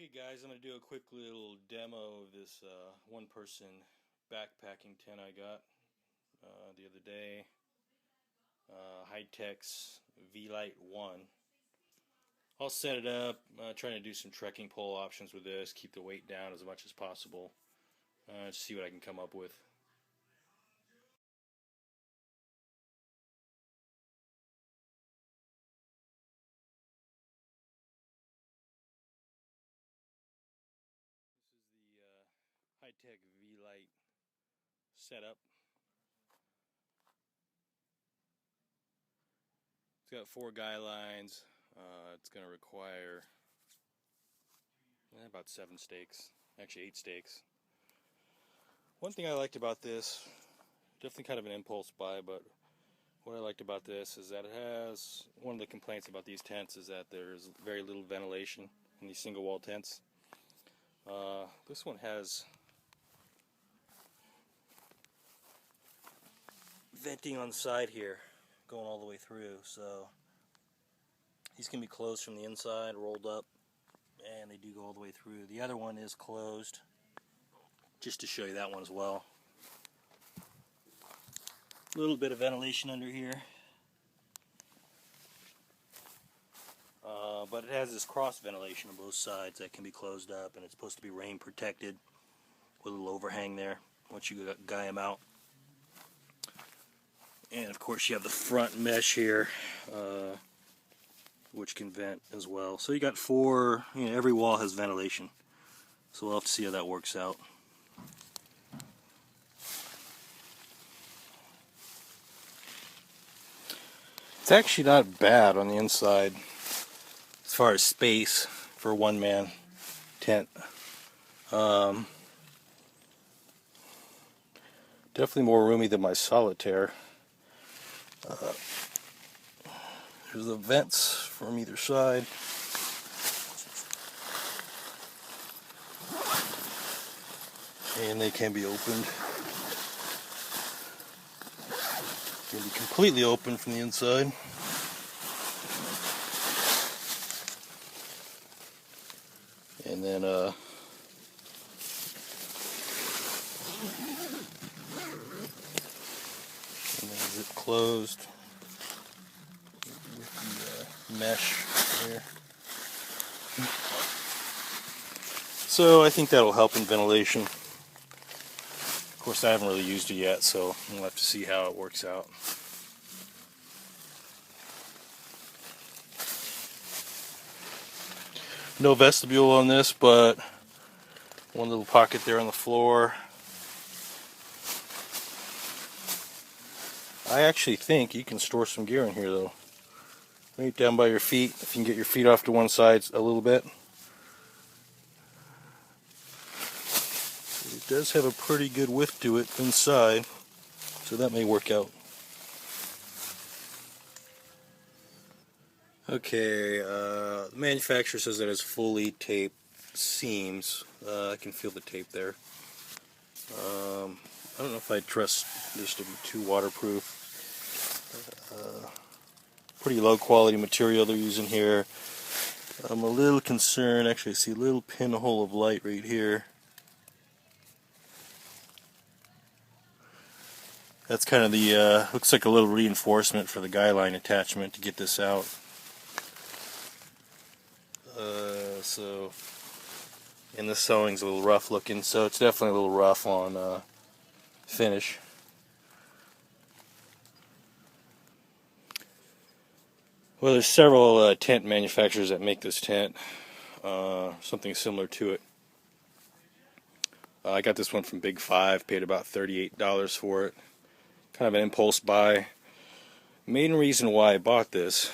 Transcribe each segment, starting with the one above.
Okay guys, I'm going to do a quick little demo of this one-person backpacking tent I got the other day. Hi-Tec's V-Lite 1. I'll set it up, trying to do some trekking pole options with this, keep the weight down as much as possible, see what I can come up with. This is the Hi-Tec V-Lite setup. It's got 4 guy lines. It's going to require about 7 stakes, actually 8 stakes. One thing I liked about this, definitely kind of an impulse buy, but what I liked about this is that it has, one of the complaints about these tents is that there's very little ventilation in these single wall tents. This one has venting on the side here, going all the way through, so these can be closed from the inside, rolled up, and they do go all the way through. The other one is closed, just to show you that one as well. A little bit of ventilation under here, but it has this cross ventilation on both sides that can be closed up, and it's supposed to be rain protected with a little overhang there once you guy them out. And of course you have the front mesh here, which can vent as well. So you got 4, every wall has ventilation, so we'll have to see how that works out. It's actually not bad on the inside as far as space for a one-man tent. Definitely more roomy than my solitaire. There's the vents from either side. And they can be opened. Can be completely open from the inside. And then zip closed with the mesh there. So I think that'll help in ventilation. Of course, I haven't really used it yet, so we'll have to see how it works out. No vestibule on this, but one little pocket there on the floor. I actually think you can store some gear in here, though. Right down by your feet, if you can get your feet off to one side a little bit. It does have a pretty good width to it inside, so that may work out. Okay, the manufacturer says that it's fully taped seams. I can feel the tape there. I don't know if I trust this to be too waterproof. Pretty low quality material they're using here. I'm a little concerned. Actually, I see a little pinhole of light right here. That's kind of the, looks like a little reinforcement for the guy line attachment to get this out. And the sewing's a little rough looking, so it's definitely a little rough on finish. Well, there's several tent manufacturers that make this tent, something similar to it. I got this one from Big 5, paid about $38 for it. Kind of an impulse buy. Main reason why I bought this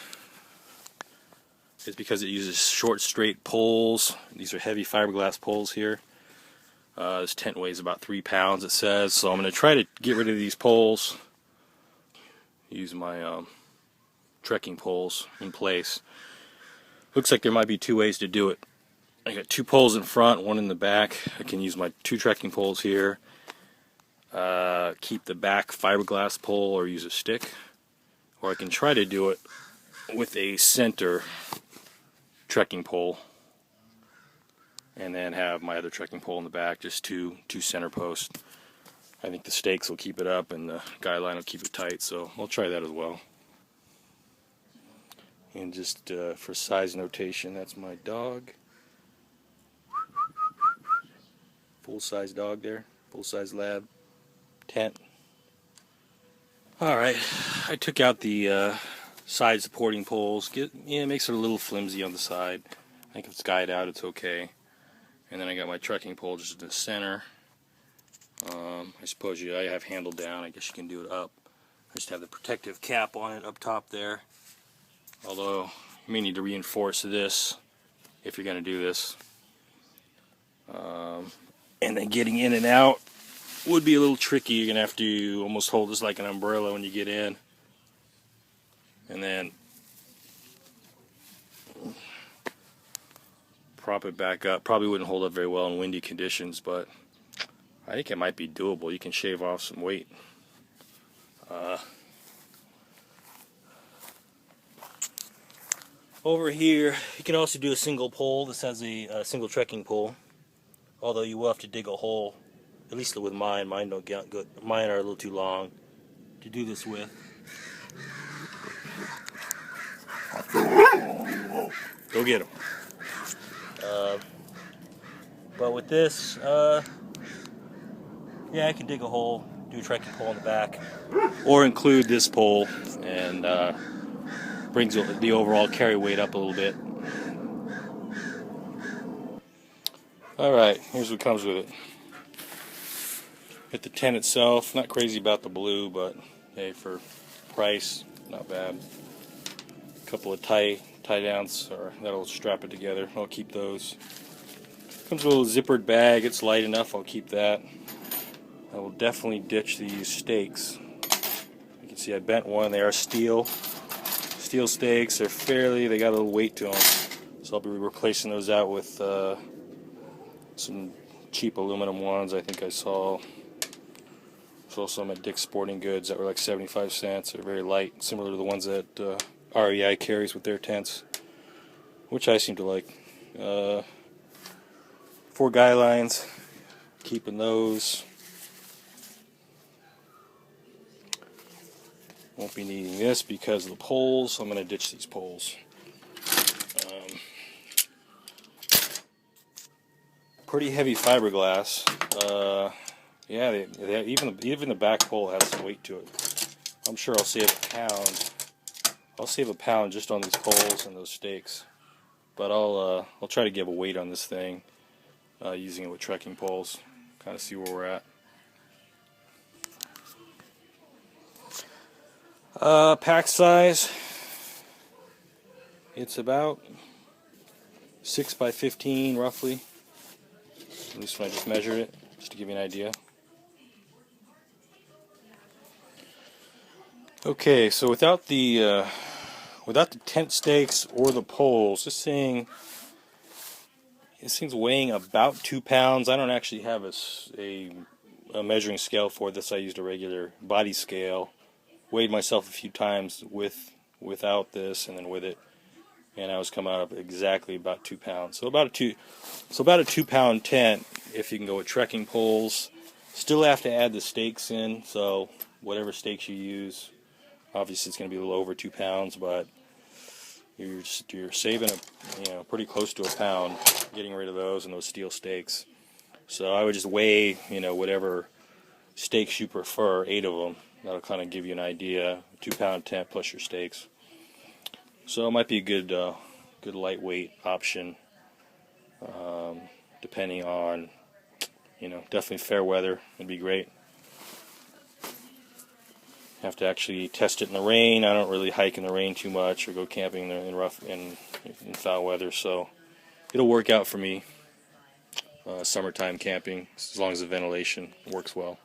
is because it uses short, straight poles. These are heavy fiberglass poles here. This tent weighs about 3 pounds, it says, so I'm going to try to get rid of these poles. Use my trekking poles in place. Looks like there might be 2 ways to do it. I got 2 poles in front, 1 in the back. I can use my 2 trekking poles here. Keep the back fiberglass pole or use a stick. Or I can try to do it with a center trekking pole. and then have my other trekking pole in the back, just two center posts. I think the stakes will keep it up and the guy line will keep it tight, so I'll try that as well. And just for size notation, that's my dog. Full-size dog there, full-size lab, tent. Alright, I took out the side supporting poles. It makes it a little flimsy on the side. I think if it's guyed out, it's okay. And then I got my trekking pole just in the center. I suppose I have handle down. I guess you can do it up. I just have the protective cap on it up top there. Although you may need to reinforce this if you're going to do this. And then getting in and out would be a little tricky. You're going to have to almost hold this like an umbrella when you get in. And then prop it back up. Probably wouldn't hold up very well in windy conditions, but I think it might be doable. You can shave off some weight. Over here, you can also do a single pole. This has a single trekking pole. Although you will have to dig a hole, at least with mine. Mine don't get good. Mine are a little too long to do this with. Go get him. But with this, yeah, I can dig a hole, do a trekking pole in the back, or include this pole, and brings the overall carry weight up a little bit. Alright, here's what comes with it. At the tent itself, not crazy about the blue, but hey, for price, not bad. A couple of tie downs, or that'll strap it together. I'll keep those. Comes with a little zippered bag. It's light enough. I'll keep that. I will definitely ditch these stakes. You can see I bent one. They are steel stakes. They got a little weight to them. So I'll be replacing those out with some cheap aluminum ones. I think I saw some at Dick's Sporting Goods that were like 75 cents. They're very light, similar to the ones that REI carries with their tents, which I seem to like. 4 guy lines, keeping those. Won't be needing this because of the poles, so I'm going to ditch these poles. Pretty heavy fiberglass. Yeah, even the back pole has some weight to it. I'm sure I'll save a pound. I'll save a pound just on these poles and those stakes. But I'll try to give a weight on this thing using it with trekking poles. Kind of see where we're at. Pack size. It's about 6 by 15 roughly. At least when I just measured it, just to give you an idea. Okay, so without the tent stakes or the poles, this thing's weighing about 2 pounds. I don't actually have a measuring scale for this. I used a regular body scale. Weighed myself a few times without this and then with it, and I was coming out of exactly about 2 pounds. So about a 2 pound tent if you can go with trekking poles. Still have to add the stakes in, so whatever stakes you use, obviously it's going to be a little over 2 pounds, but you're saving pretty close to a pound getting rid of those and those steel stakes. So I would just weigh whatever stakes you prefer, 8 of them. That'll kind of give you an idea. 2 pound tent plus your stakes. So it might be a good lightweight option, depending on, definitely fair weather would be great. Have to actually test it in the rain. I don't really hike in the rain too much or go camping in foul weather, so it'll work out for me. Summertime camping, as long as the ventilation works well.